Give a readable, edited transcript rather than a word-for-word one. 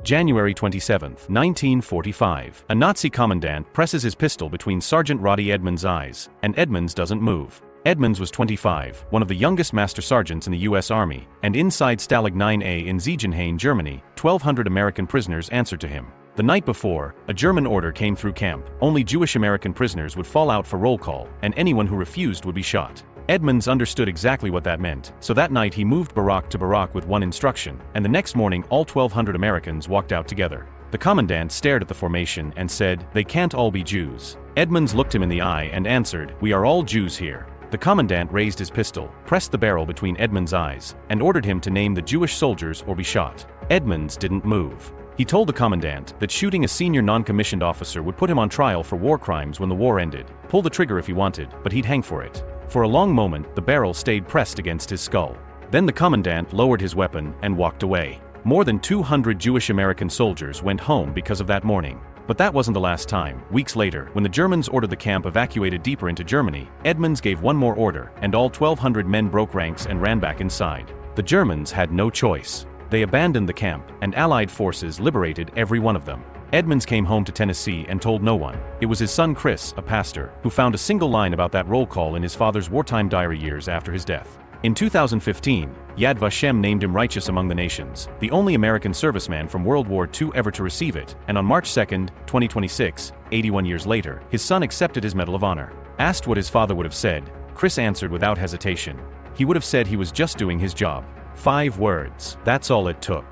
January 27, 1945. A Nazi commandant presses his pistol between Sergeant Roddie Edmonds' eyes, and Edmonds doesn't move. Edmonds was 25, one of the youngest master sergeants in the U.S. Army, and inside Stalag 9A in Ziegenhain, Germany, 1,200 American prisoners answered to him. The night before, a German order came through camp: only Jewish American prisoners would fall out for roll call, and anyone who refused would be shot. Edmonds understood exactly what that meant, so that night he moved barrack to barrack with one instruction, and the next morning all 1,200 Americans walked out together. The commandant stared at the formation and said, "They can't all be Jews." Edmonds looked him in the eye and answered, "We are all Jews here." The commandant raised his pistol, pressed the barrel between Edmonds' eyes, and ordered him to name the Jewish soldiers or be shot. Edmonds didn't move. He told the commandant that shooting a senior non-commissioned officer would put him on trial for war crimes when the war ended. Pull the trigger if he wanted, but he'd hang for it. For a long moment, the barrel stayed pressed against his skull. Then the commandant lowered his weapon and walked away. More than 200 Jewish American soldiers went home because of that morning. But that wasn't the last time. Weeks later, when the Germans ordered the camp evacuated deeper into Germany, Edmonds gave one more order, and all 1,200 men broke ranks and ran back inside. The Germans had no choice. They abandoned the camp, and Allied forces liberated every one of them. Edmonds came home to Tennessee and told no one. It was his son Chris, a pastor, who found a single line about that roll call in his father's wartime diary years after his death. In 2015, Yad Vashem named him Righteous Among the Nations, the only American serviceman from World War II ever to receive it, and on March 2, 2026, 81 years later, his son accepted his Medal of Honor. Asked what his father would have said, Chris answered without hesitation. He would have said he was just doing his job. 5 words. That's all it took.